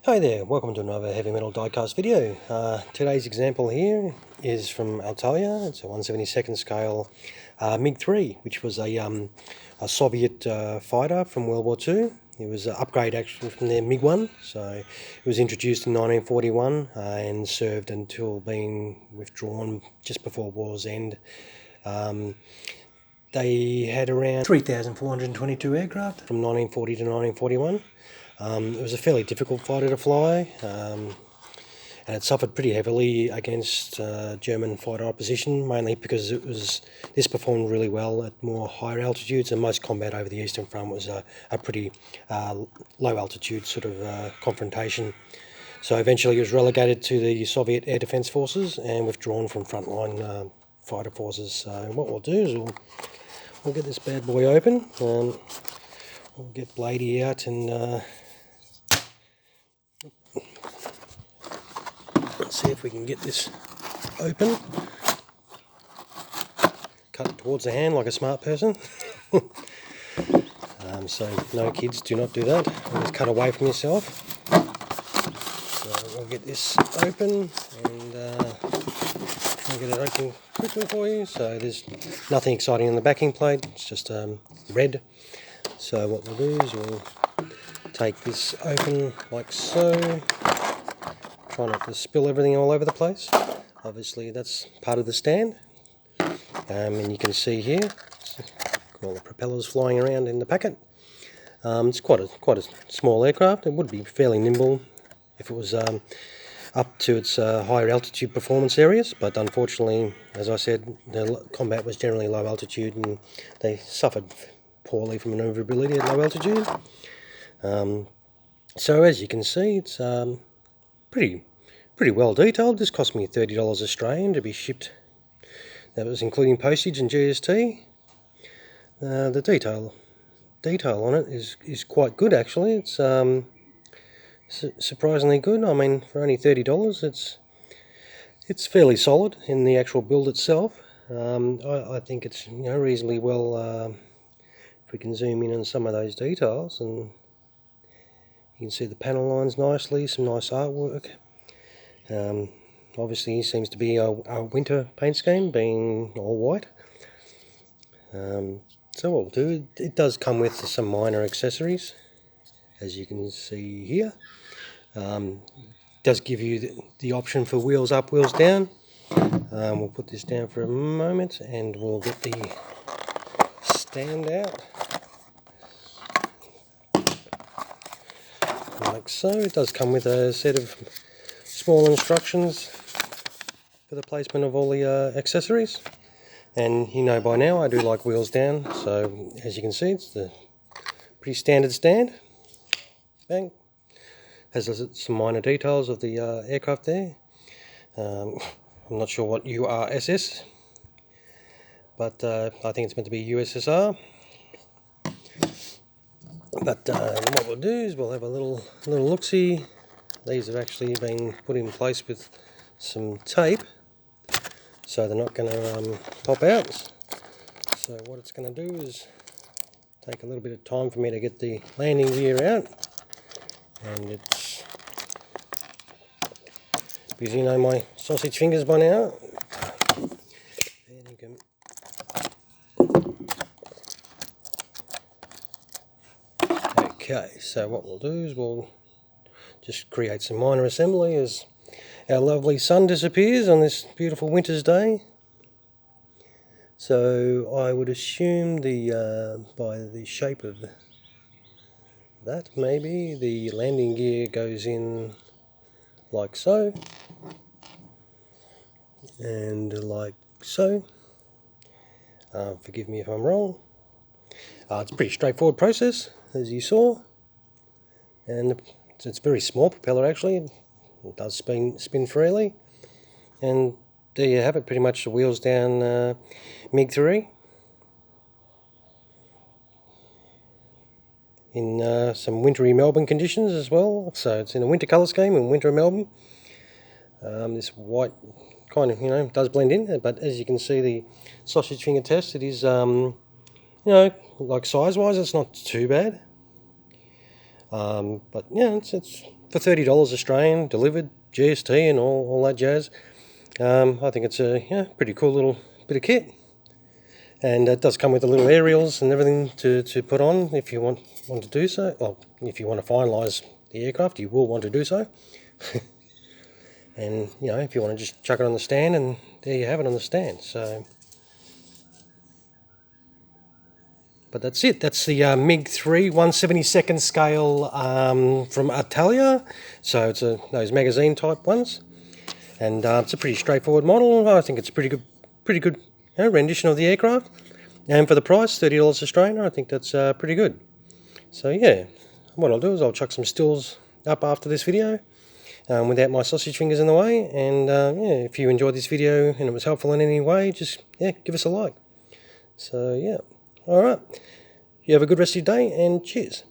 Hi there, welcome to another heavy metal diecast video. Today's example here is from Altaya. It's a 1/72nd scale MiG-3, which was a Soviet fighter from World War II. It was an upgrade actually from their MiG-1, so it was introduced in 1941 and served until being withdrawn just before war's end. They had around 3,422 aircraft from 1940 to 1941. It was a fairly difficult fighter to fly, and it suffered pretty heavily against German fighter opposition, mainly because this performed really well at more higher altitudes, and most combat over the Eastern Front was a pretty low altitude sort of confrontation. So eventually it was relegated to the Soviet Air Defense Forces and withdrawn from frontline fighter forces. So what we'll do is we'll get this bad boy open, we'll get Blady out and let's see if we can get this open. Cut it towards the hand like a smart person. So no kids, do not do that. Always cut away from yourself. So we'll get this open and I'll get it open quickly for you. So there's nothing exciting in the backing plate, it's just red. So what we'll do is we'll take this open like so. Try not to spill everything all over the place. Obviously that's part of the stand. And you can see here all the propellers flying around in the packet. It's quite a small aircraft. It would be fairly nimble if it was up to its higher altitude performance areas, but unfortunately, as I said, the combat was generally low altitude and they suffered poorly from manoeuvrability at low altitude. So as you can see, it's pretty well detailed. This cost me $30 Australian to be shipped. That was including postage and GST. The detail on it is quite good actually. It's surprisingly good. I mean, for only $30, it's fairly solid in the actual build itself. I think it's reasonably well. If we can zoom in on some of those details, and you can see the panel lines nicely, some nice artwork. Obviously seems to be a winter paint scheme, being all white. So what we'll do, it does come with some minor accessories, as you can see here. It does give you the option for wheels up, wheels down. We'll put this down for a moment and we'll get the stand out. Like so. It does come with a set of small instructions for the placement of all the accessories. And by now I do like wheels down, so as you can see it's the pretty standard stand. Bang. Has some minor details of the aircraft there. I'm not sure what URSS, but I think it's meant to be USSR. But what we'll do is we'll have a little look-see. These have actually been put in place with some tape, so they're not going to pop out. So what it's going to do is take a little bit of time for me to get the landing gear out, and it's because my sausage fingers by now. There you go. Okay, so what we'll do is we'll just create some minor assembly as our lovely sun disappears on this beautiful winter's day. So I would assume by the shape of that, maybe the landing gear goes in like so, and like so. Forgive me if I'm wrong. It's a pretty straightforward process, as you saw, and it's a very small propeller actually. It does spin freely, and there you have it, pretty much the wheels down MiG-3 in some wintry Melbourne conditions as well. So it's in a winter colour scheme in winter Melbourne. This white kind of does blend in, but as you can see, the sausage finger test, it is like size wise it's not too bad, but yeah, it's for $30 Australian, delivered, GST and all that jazz. I think it's a pretty cool little bit of kit. And it does come with the little aerials and everything to put on if you want to do so. Well, if you want to finalise the aircraft, you will want to do so. And, you know, if you want to just chuck it on the stand, and there you have it on the stand. So, but that's it. That's the MiG-3 1/72nd scale from Altaya. So it's those magazine type ones, and it's a pretty straightforward model. I think it's a pretty good rendition of the aircraft. And for the price, $30 Australian, I think that's pretty good. So yeah, what I'll do is I'll chuck some stills up after this video. Without my sausage fingers in the way, and yeah, if you enjoyed this video and it was helpful in any way, just give us a like. So yeah, alright, you have a good rest of your day, and cheers.